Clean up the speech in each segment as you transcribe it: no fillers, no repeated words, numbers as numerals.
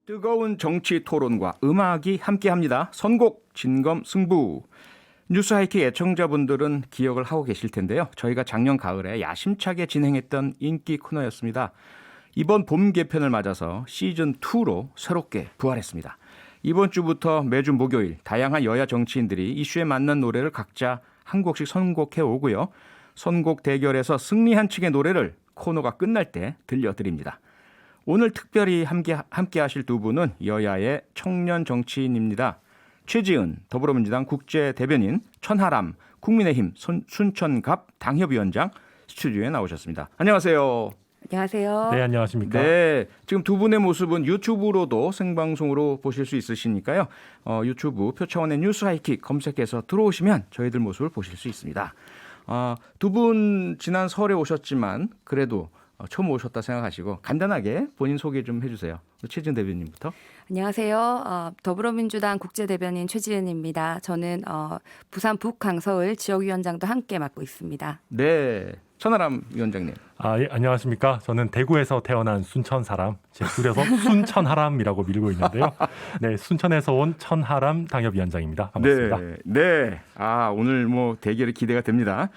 뜨거운 정치 토론과 음악이 함께합니다. 선곡 진검 승부. 뉴스 하이킥 애청자분들은 기억을 하고 계실 텐데요. 저희가 작년 가을에 야심차게 진행했던 인기 코너였습니다. 이번 봄 개편을 맞아서 시즌2로 새롭게 부활했습니다. 이번 주부터 매주 목요일 다양한 여야 정치인들이 이슈에 맞는 노래를 각자 한 곡씩 선곡해 오고요. 선곡 대결에서 승리한 측의 노래를 코너가 끝날 때 들려드립니다. 오늘 특별히 함께 하실 두 분은 여야의 청년 정치인입니다. 최지은 더불어민주당 국제대변인, 천하람 국민의힘 순천갑 당협위원장 스튜디오에 나오셨습니다. 안녕하세요. 안녕하세요. 네, 안녕하십니까. 네, 지금 두 분의 모습은 유튜브로도 생방송으로 보실 수 있으시니까요. 유튜브 표차원의 뉴스 하이킥 검색해서 들어오시면 저희들 모습을 보실 수 있습니다. 두 분 지난 설에 오셨지만 그래도 처음 오셨다 생각하시고 간단하게 본인 소개 좀 해주세요. 최지은 대변인부터. 안녕하세요. 더불어민주당 국제대변인 최지은입니다. 저는 부산 북강서을 지역위원장도 함께 맡고 있습니다. 네, 천하람 위원장님. 예, 안녕하십니까. 저는 대구에서 태어난 순천 사람, 제 줄여서 순천하람이라고 밀고 있는데요. 네, 순천에서 온 천하람 당협위원장입니다. 반갑습니다. 네. 오늘 뭐 대결이 기대가 됩니다.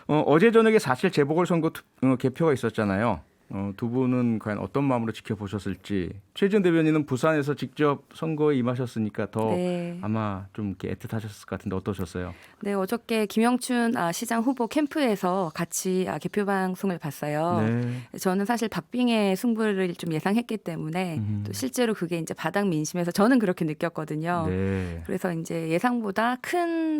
어제 저녁에 사실 재보궐선거 개표가 있었잖아요. 두 분은 과연 어떤 마음으로 지켜보셨을지. 최지은 대변인은 부산에서 직접 선거에 임하셨으니까 더 아마 좀 이렇게 애틋하셨을 것 같은데 어떠셨어요? 네, 어저께 김영춘 시장 후보 캠프에서 같이 개표 방송을 봤어요. 네. 저는 사실 박빙의 승부를 좀 예상했기 때문에 또 실제로 그게 이제 바닥 민심에서 저는 그렇게 느꼈거든요. 네. 그래서 이제 예상보다 큰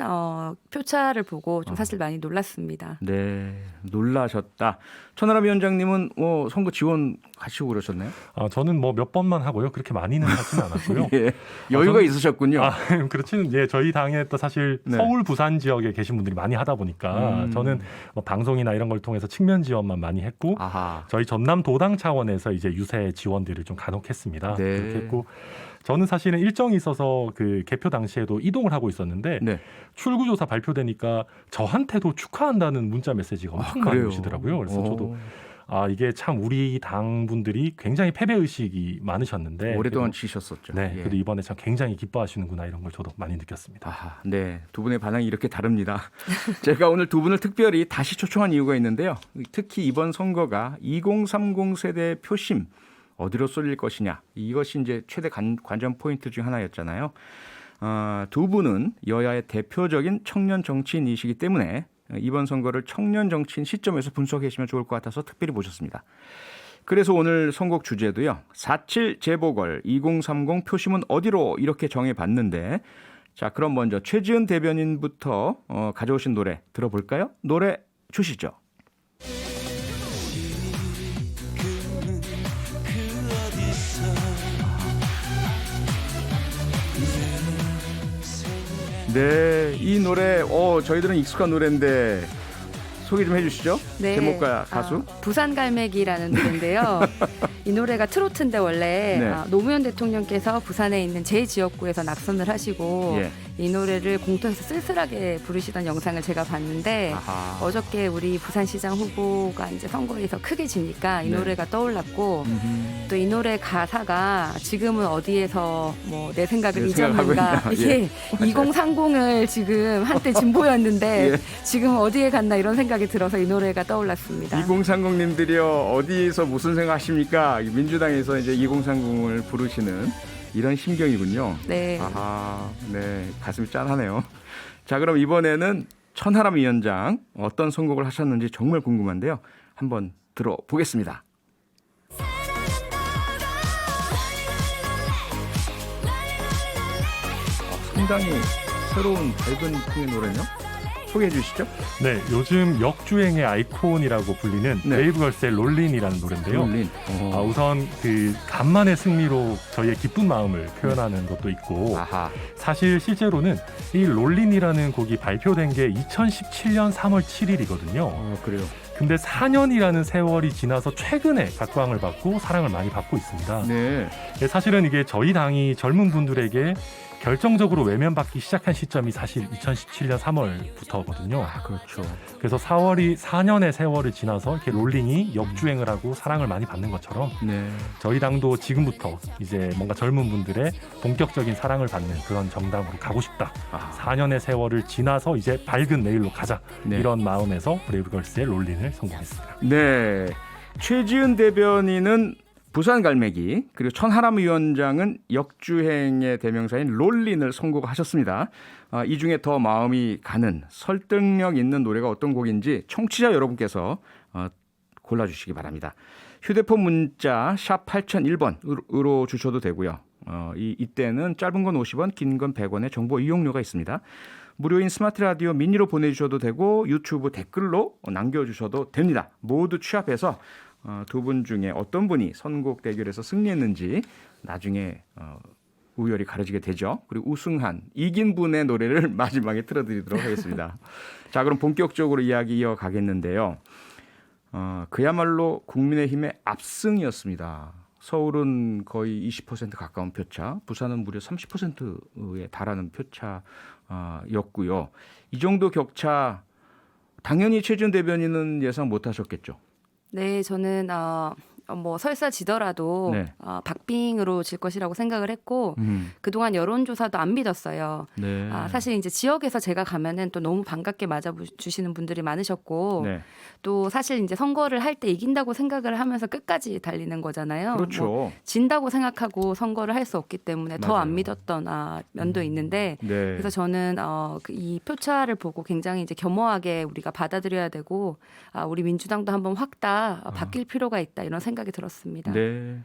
표차를 보고 좀 사실 많이 놀랐습니다. 네, 놀라셨다. 천하람 위원장님은 선거 지원 하시고 그러셨나요? 저는 뭐 몇 번만 하고요. 그렇게 많이는 하지는 않았고요. 예, 여유가 있으셨군요. 그렇지는 예, 저희 당에 또 사실 네. 서울, 부산 지역에 계신 분들이 많이 하다 보니까 저는 뭐 방송이나 이런 걸 통해서 측면 지원만 많이 했고 저희 전남 도당 차원에서 이제 유세 지원들을 좀 간혹 했습니다. 네. 그렇게 했고 저는 사실은 일정이 있어서 그 개표 당시에도 이동을 하고 있었는데 네. 출구조사 발표되니까 저한테도 축하한다는 문자 메시지가 엄청 많이 그래요? 오시더라고요. 그래서 저도 이게 참 우리 당 분들이 굉장히 패배 의식이 많으셨는데 오랫동안 치셨었죠. 네, 예. 그래도 이번에 참 굉장히 기뻐하시는구나 이런 걸 저도 많이 느꼈습니다. 네, 두 분의 반응이 이렇게 다릅니다. 제가 오늘 두 분을 특별히 다시 초청한 이유가 있는데요. 특히 이번 선거가 2030 세대의 표심 어디로 쏠릴 것이냐, 이것이 이제 최대 관전 포인트 중 하나였잖아요. 두 분은 여야의 대표적인 청년 정치인이시기 때문에 이번 선거를 청년 정치인 시점에서 분석해 주시면 좋을 것 같아서 특별히 모셨습니다. 그래서 오늘 선곡 주제도요. 4.7 재보궐 2030 표심은 어디로 이렇게 정해봤는데, 자, 그럼 먼저 최지은 대변인부터 가져오신 노래 들어볼까요? 노래 주시죠. 네, 이 노래 저희들은 익숙한 노래인데 소개 좀 해주시죠. 네. 제목과 가수. 부산 갈매기라는 노래인데요. 이 노래가 트로트인데 원래 네. 노무현 대통령께서 부산에 있는 제 지역구에서 낙선을 하시고 예. 이 노래를 공터에서 쓸쓸하게 부르시던 영상을 제가 봤는데 어저께 우리 부산시장 후보가 이제 선거에서 크게 지니까 이 노래가 떠올랐고 또 이 노래 가사가 지금은 어디에서 뭐 내 생각을 잊었는가 이게 2030을 지금 한때 진보였는데 지금 어디에 갔나 이런 생각이 들어서 이 노래가 떠올랐습니다. 2030님들이요, 어디서 무슨 생각하십니까? 민주당에서 이제 2030을 부르시는 이런 심경이군요. 네. 네, 가슴이 짠하네요. 자, 그럼 이번에는 천하람 위원장 어떤 선곡을 하셨는지 정말 궁금한데요. 한번 들어보겠습니다. 상당히 새로운 밝은 풍의 노래요. 소개해 주시죠. 네, 요즘 역주행의 아이콘이라고 불리는 브레이브걸스의 롤린이라는 노래인데요. 롤린. 우선 그 간만의 승리로 저희의 기쁜 마음을 표현하는 것도 있고 사실 실제로는 이 롤린이라는 곡이 발표된 게 2017년 3월 7일이거든요. 그래요. 근데 4년이라는 세월이 지나서 최근에 각광을 받고 사랑을 많이 받고 있습니다. 네. 사실은 이게 저희 당이 젊은 분들에게 결정적으로 외면받기 시작한 시점이 사실 2017년 3월부터거든요. 그렇죠. 그래서 4년의 세월을 지나서 이렇게 롤링이 역주행을 하고 사랑을 많이 받는 것처럼 네. 저희 당도 지금부터 이제 뭔가 젊은 분들의 본격적인 사랑을 받는 그런 정당으로 가고 싶다. 4년의 세월을 지나서 이제 밝은 내일로 가자. 네. 이런 마음에서 브레이브걸스의 롤링을 선곡했습니다. 네. 최지은 대변인은 부산 갈매기, 그리고 천하람 위원장은 역주행의 대명사인 롤린을 선곡하셨습니다. 이 중에 더 마음이 가는 설득력 있는 노래가 어떤 곡인지 청취자 여러분께서 골라주시기 바랍니다. 휴대폰 문자 샵 8001번으로 주셔도 되고요. 이때는 짧은 건 50원, 긴 건 100원의 정보 이용료가 있습니다. 무료인 스마트 라디오 미니로 보내주셔도 되고 유튜브 댓글로 남겨주셔도 됩니다. 모두 취합해서 두 분 중에 어떤 분이 선곡 대결에서 승리했는지 나중에 우열이 가려지게 되죠. 그리고 우승한 이긴 분의 노래를 마지막에 틀어드리도록 하겠습니다. 자, 그럼 본격적으로 이야기 이어가겠는데요. 그야말로 국민의힘의 압승이었습니다. 서울은 거의 20% 가까운 표차, 부산은 무려 30%에 달하는 표차였고요. 이 정도 격차 당연히 최지은 대변인은 예상 못하셨겠죠. 네, 저는 설사 지더라도 네. 박빙으로 질 것이라고 생각을 했고 그동안 여론조사도 안 믿었어요. 네. 사실 이제 지역에서 제가 가면은 또 너무 반갑게 맞아주시는 분들이 많으셨고 네. 또 사실 이제 선거를 할 때 이긴다고 생각을 하면서 끝까지 달리는 거잖아요. 그렇죠. 진다고 생각하고 선거를 할 수 없기 때문에 더 안 맞아요. 믿었던 면도 있는데 네. 그래서 저는 이 표차를 보고 굉장히 이제 겸허하게 우리가 받아들여야 되고 우리 민주당도 한번 확 다 바뀔 필요가 있다 이런 생각이 들었습니다. 네.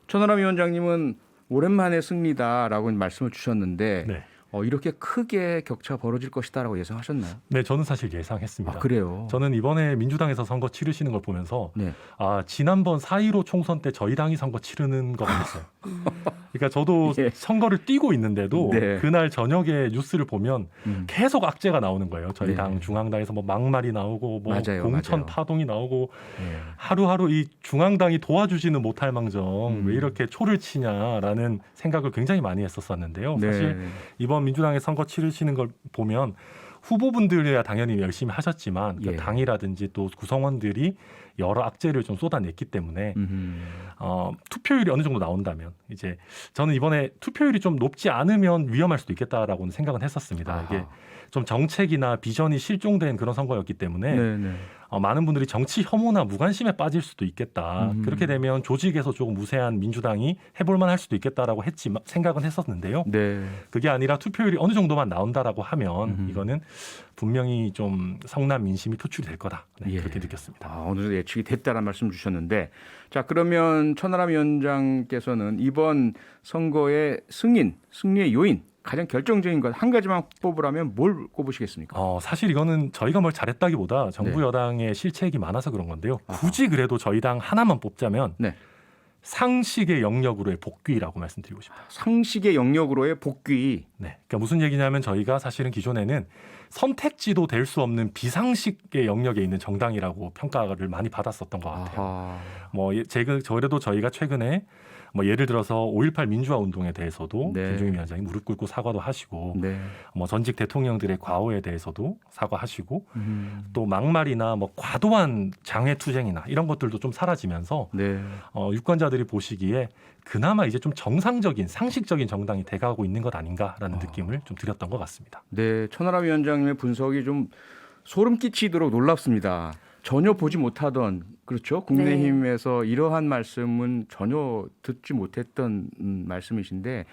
천하람 위원장님은 오랜만에 승리다라고 말씀을 주셨는데 네. 이렇게 크게 격차 벌어질 것이다라고 예상하셨나요? 네, 저는 사실 예상했습니다. 그래요? 저는 이번에 민주당에서 선거 치르시는 걸 보면서 네. 지난번 4.15 총선 때 저희 당이 선거 치르는 것 같았어요. 그러니까 저도 예. 선거를 뛰고 있는데도 네. 그날 저녁에 뉴스를 보면 계속 악재가 나오는 거예요. 저희 네. 당 중앙당에서 뭐 막말이 나오고 뭐 맞아요, 공천 맞아요. 파동이 나오고 네. 하루하루 이 중앙당이 도와주지는 못할 망정 왜 이렇게 초를 치냐라는 생각을 굉장히 많이 했었었는데요. 사실 네. 이번 민주당의 선거 치르시는 걸 보면 후보분들이야 당연히 열심히 하셨지만 그 예. 당이라든지 또 구성원들이 여러 악재를 좀 쏟아냈기 때문에 투표율이 어느 정도 나온다면 이제 저는 이번에 투표율이 좀 높지 않으면 위험할 수도 있겠다라고는 생각은 했었습니다. 아하. 이게 좀 정책이나 비전이 실종된 그런 선거였기 때문에 네. 많은 분들이 정치 혐오나 무관심에 빠질 수도 있겠다. 그렇게 되면 조직에서 조금 우세한 민주당이 해볼만 할 수도 있겠다라고 생각은 했었는데요. 네. 그게 아니라 투표율이 어느 정도만 나온다라고 하면 이거는 분명히 좀 성남 민심이 표출이 될 거다. 네, 예. 그렇게 느꼈습니다. 어느 정도 예측이 됐다는 말씀 주셨는데 자 그러면 천하람 위원장께서는 이번 선거의 승리의 요인 가장 결정적인 것 한 가지만 뽑으라면 뭘 꼽으시겠습니까? 사실 이거는 저희가 뭘 잘했다기보다 정부 네. 여당의 실책이 많아서 그런 건데요. 굳이 그래도 저희 당 하나만 뽑자면 네. 상식의 영역으로의 복귀라고 말씀드리고 싶어요. 상식의 영역으로의 복귀. 네, 그러니까 무슨 얘기냐면 저희가 사실은 기존에는 선택지도 될 수 없는 비상식의 영역에 있는 정당이라고 평가를 많이 받았었던 것 같아요. 저래도 저희가 최근에 예를 들어서 5.18 민주화 운동에 대해서도 네. 김종인 위원장이 무릎 꿇고 사과도 하시고 네. 전직 대통령들의 과오에 대해서도 사과하시고 또 막말이나 과도한 장외투쟁이나 이런 것들도 좀 사라지면서 네. 유권자들이 보시기에 그나마 이제 좀 정상적인 상식적인 정당이 돼가고 있는 것 아닌가라는 느낌을 좀 드렸던 것 같습니다. 네, 천하람 위원장님의 분석이 좀 소름 끼치도록 놀랍습니다. 전혀 보지 못하던 그렇죠. 국민의힘에서 이러한 말씀은 전혀 듣지 못했던 말씀이신데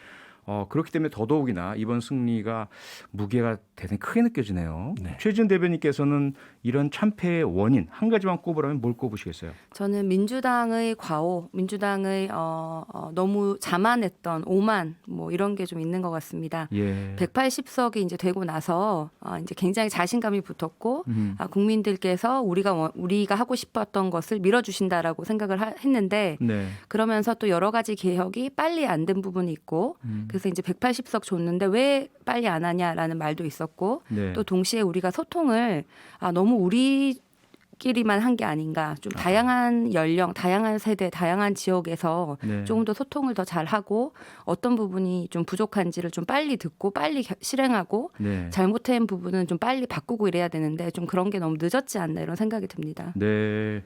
그렇기 때문에 더더욱이나 이번 승리가 무게가 대단히 크게 느껴지네요. 네. 최지은 대변인께서는 이런 참패의 원인 한 가지만 꼽으라면 뭘 꼽으시겠어요? 저는 민주당의 과오, 민주당의 너무 자만했던 오만 이런 게 좀 있는 것 같습니다. 예. 180석이 이제 되고 나서 이제 굉장히 자신감이 붙었고 국민들께서 우리가 하고 싶었던 것을 밀어주신다라고 생각을 했는데 네. 그러면서 또 여러 가지 개혁이 빨리 안 된 부분이 있고 그래서 이제 180석 줬는데 왜 빨리 안 하냐라는 말도 있었고 네. 또 동시에 우리가 소통을 너무 끼리만 한 게 아닌가. 좀 다양한 연령, 다양한 세대, 다양한 지역에서 네. 조금 더 소통을 더 잘하고 어떤 부분이 좀 부족한지를 좀 빨리 듣고 빨리 실행하고 네. 잘못된 부분은 좀 빨리 바꾸고 이래야 되는데 좀 그런 게 너무 늦었지 않나 이런 생각이 듭니다. 네.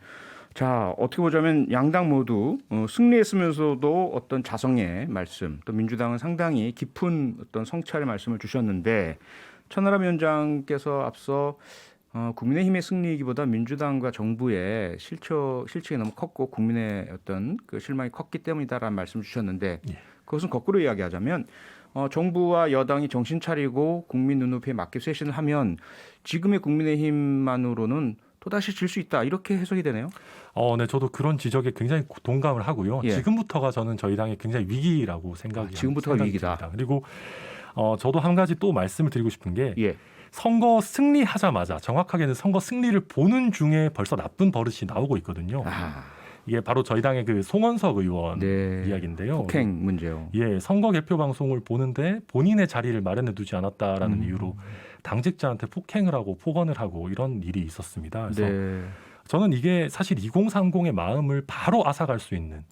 자, 어떻게 보자면 양당 모두 승리했으면서도 어떤 자성의 말씀, 또 민주당은 상당히 깊은 어떤 성찰의 말씀을 주셨는데 천하람 위원장께서 앞서 국민의힘의 승리이기보다 민주당과 정부의 실책이 너무 컸고 국민의 어떤 그 실망이 컸기 때문이다라는 말씀을 주셨는데 그것은 거꾸로 이야기하자면 정부와 여당이 정신 차리고 국민 눈높이에 맞게 쇄신을 하면 지금의 국민의힘만으로는 또다시 질 수 있다 이렇게 해석이 되네요. 네, 저도 그런 지적에 굉장히 동감을 하고요. 예. 지금부터가 저는 저희 당의 굉장히 위기라고 지금부터가 위기다. 듭니다. 그리고 저도 한 가지 또 말씀을 드리고 싶은 게 예. 선거 승리하자마자 정확하게는 선거 승리를 보는 중에 벌써 나쁜 버릇이 나오고 있거든요. 이게 바로 저희 당의 그 송원석 의원 네. 이야기인데요. 폭행 문제요. 예, 선거 개표 방송을 보는데 본인의 자리를 마련해 두지 않았다라는 이유로 당직자한테 폭행을 하고 폭언을 하고 이런 일이 있었습니다. 그래서 네. 저는 이게 사실 2030의 마음을 바로 앗아갈 수 있는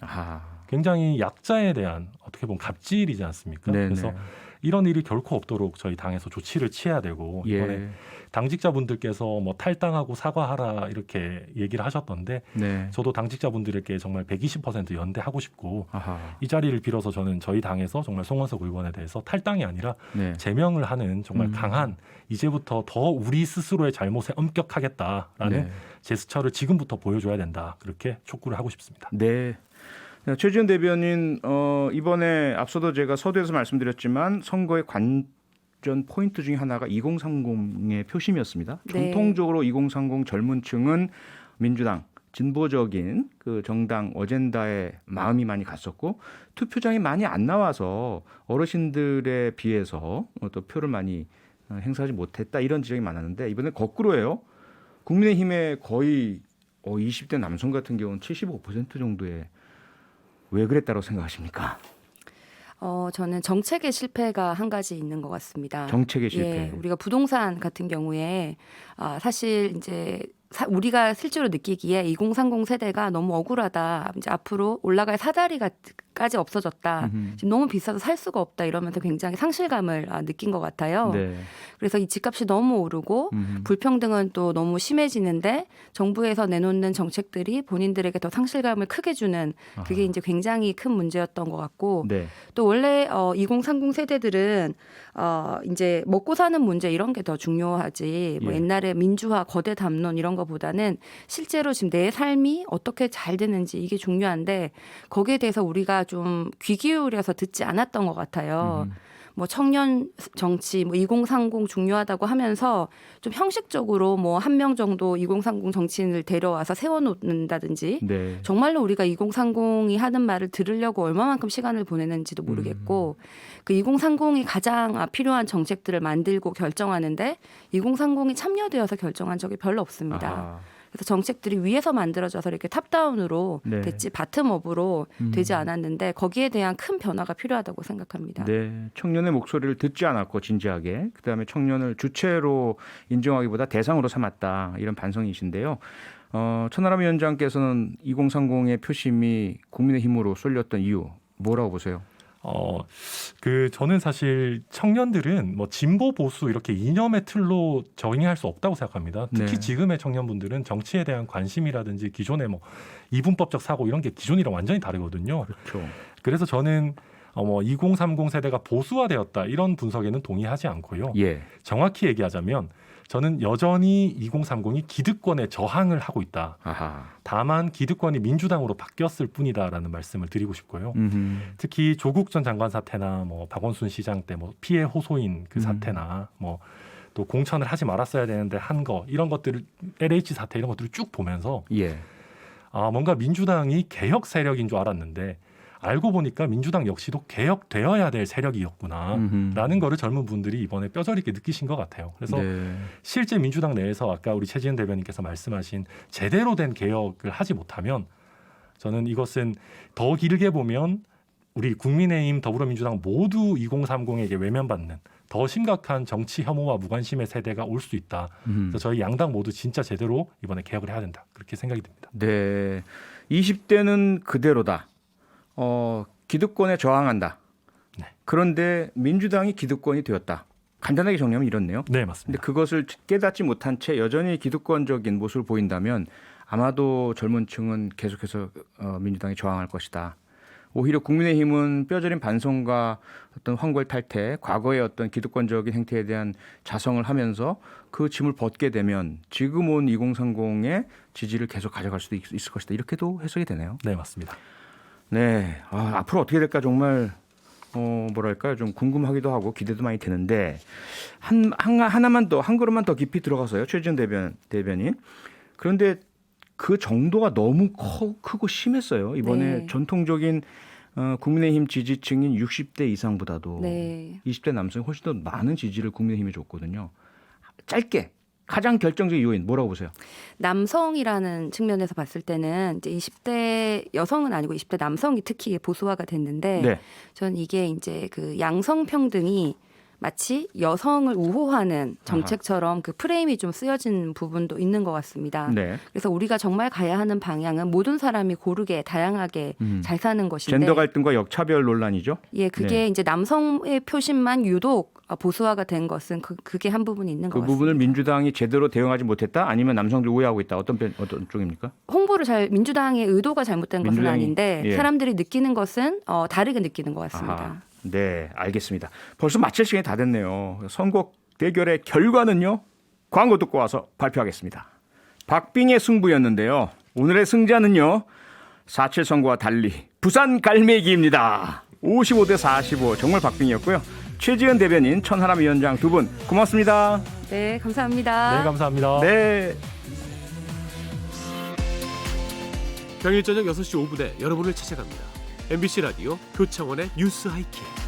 굉장히 약자에 대한 어떻게 보면 갑질이지 않습니까? 네네. 그래서 이런 일이 결코 없도록 저희 당에서 조치를 취해야 되고 이번에 예. 당직자분들께서 뭐 탈당하고 사과하라 이렇게 얘기를 하셨던데 네. 저도 당직자분들에게 정말 120% 연대하고 싶고 아하. 이 자리를 빌어서 저는 저희 당에서 정말 송원석 의원에 대해서 탈당이 아니라 네. 제명을 하는 정말 강한 이제부터 더 우리 스스로의 잘못에 엄격하겠다라는 네. 제스처를 지금부터 보여줘야 된다. 그렇게 촉구를 하고 싶습니다. 네. 최지은 대변인 이번에 앞서도 제가 서두에서 말씀드렸지만 선거의 관전 포인트 중에 하나가 2030의 표심이었습니다. 네. 전통적으로 2030 젊은층은 민주당 진보적인 그 정당 어젠다에 마음이 많이 갔었고 투표장이 많이 안 나와서 어르신들에 비해서 또 표를 많이 행사하지 못했다 이런 지적이 많았는데 이번에 거꾸로예요. 국민의힘의 거의 20대 남성 같은 경우는 75% 정도의 왜 그랬다고 생각하십니까? 저는 정책의 실패가 한 가지 있는 것 같습니다. 정책의 실패. 예, 우리가 부동산 같은 경우에 사실 이제 우리가 실제로 느끼기에 2030 세대가 너무 억울하다. 이제 앞으로 올라갈 사다리까지 없어졌다. 지금 너무 비싸서 살 수가 없다. 이러면서 굉장히 상실감을 느낀 것 같아요. 네. 그래서 이 집값이 너무 오르고 불평등은 또 너무 심해지는데 정부에서 내놓는 정책들이 본인들에게 더 상실감을 크게 주는 그게 이제 굉장히 큰 문제였던 것 같고 네. 또 원래 2030 세대들은 이제 먹고 사는 문제 이런 게 더 중요하지 뭐 예. 옛날에 민주화 거대 담론 이런 거보다는 실제로 지금 내 삶이 어떻게 잘 되는지 이게 중요한데 거기에 대해서 우리가 좀 귀 기울여서 듣지 않았던 것 같아요. 뭐 청년 정치, 뭐 2030 중요하다고 하면서 좀 형식적으로 뭐 한 명 정도 2030 정치인을 데려와서 세워놓는다든지 네. 정말로 우리가 2030이 하는 말을 들으려고 얼마만큼 시간을 보내는지도 모르겠고 그 2030이 가장 필요한 정책들을 만들고 결정하는데 2030이 참여되어서 결정한 적이 별로 없습니다. 아하. 그래서 정책들이 위에서 만들어져서 이렇게 탑다운으로 네. 됐지 바텀업으로 되지 않았는데 거기에 대한 큰 변화가 필요하다고 생각합니다. 네, 청년의 목소리를 듣지 않았고 진지하게 그다음에 청년을 주체로 인정하기보다 대상으로 삼았다 이런 반성이신데요. 천하람 위원장께서는 2030의 표심이 국민의힘으로 쏠렸던 이유 뭐라고 보세요? 저는 사실 청년들은 뭐 진보 보수 이렇게 이념의 틀로 정의할 수 없다고 생각합니다. 특히 네. 지금의 청년분들은 정치에 대한 관심이라든지 기존의 뭐 이분법적 사고 이런 게 기존이랑 완전히 다르거든요. 그렇죠. 그래서 저는 2030 세대가 보수화되었다 이런 분석에는 동의하지 않고요. 예. 정확히 얘기하자면 저는 여전히 2030이 기득권에 저항을 하고 있다. 아하. 다만 기득권이 민주당으로 바뀌었을 뿐이다라는 말씀을 드리고 싶고요. 음흠. 특히 조국 전 장관 사태나 뭐 박원순 시장 때 뭐 피해 호소인 그 사태나 뭐 또 공천을 하지 말았어야 되는데 한 거 이런 것들을 LH 사태 이런 것들을 쭉 보면서 예. 뭔가 민주당이 개혁 세력인 줄 알았는데 알고 보니까 민주당 역시도 개혁되어야 될 세력이었구나라는 거를 젊은 분들이 이번에 뼈저리 있게 느끼신 것 같아요. 그래서 네. 실제 민주당 내에서 아까 우리 최지은 대변인께서 말씀하신 제대로 된 개혁을 하지 못하면 저는 이것은 더 길게 보면 우리 국민의힘, 더불어민주당 모두 2030에게 외면받는 더 심각한 정치 혐오와 무관심의 세대가 올 수 있다. 그래서 저희 양당 모두 진짜 제대로 이번에 개혁을 해야 된다. 그렇게 생각이 듭니다. 네, 20대는 그대로다. 기득권에 저항한다. 네. 그런데 민주당이 기득권이 되었다. 간단하게 정리하면 이렇네요. 네, 근데 맞습니다. 그것을 깨닫지 못한 채 여전히 기득권적인 모습을 보인다면 아마도 젊은 층은 계속해서 민주당에 저항할 것이다. 오히려 국민의힘은 뼈저린 반성과 어떤 황골 탈퇴, 과거의 어떤 기득권적인 행태에 대한 자성을 하면서 그 짐을 벗게 되면 지금 온 2030의 지지를 계속 가져갈 수도 있을 것이다. 이렇게도 해석이 되네요. 네, 맞습니다. 네, 앞으로 어떻게 될까 정말 뭐랄까요, 좀 궁금하기도 하고 기대도 많이 되는데 하나만 더, 한 걸음만 더 깊이 들어가서요, 최지은 대변인. 그런데 그 정도가 너무 크고 심했어요. 이번에 네. 전통적인 국민의힘 지지층인 60대 이상보다도 네. 20대 남성이 훨씬 더 많은 지지를 국민의힘에 줬거든요. 짧게 가장 결정적인 요인 뭐라고 보세요? 남성이라는 측면에서 봤을 때는 이제 20대 여성은 아니고 20대 남성이 특히 보수화가 됐는데 네. 전 이게 이제 그 양성 평등이 마치 여성을 우호하는 정책처럼 그 프레임이 좀 쓰여진 부분도 있는 것 같습니다. 네. 그래서 우리가 정말 가야 하는 방향은 모든 사람이 고르게 다양하게 잘 사는 것인데 젠더 갈등과 역차별 논란이죠. 예, 그게 네. 이제 남성의 표심만 유독 보수화가 된 것은 그게 한 부분이 있는 것 그 같습니다. 부분을 민주당이 제대로 대응하지 못했다? 아니면 남성들 오해하고 있다? 어떤 쪽입니까? 홍보를 민주당의 의도가 잘못된 것은 민주당이- 아닌데 예. 사람들이 느끼는 것은 다르게 느끼는 것 같습니다. 아하. 네, 알겠습니다. 벌써 마칠 시간이 다 됐네요. 선곡 대결의 결과는요. 광고 듣고 와서 발표하겠습니다. 박빙의 승부였는데요. 오늘의 승자는요. 4.7 선거와 달리 부산 갈매기입니다. 55대 45 정말 박빙이었고요. 최지은 대변인, 천하람 위원장 두 분 고맙습니다. 네, 감사합니다. 네, 감사합니다. 네. 평일 저녁 6시 5분에 여러분을 찾아갑니다. MBC 라디오 표창원의 뉴스 하이킥.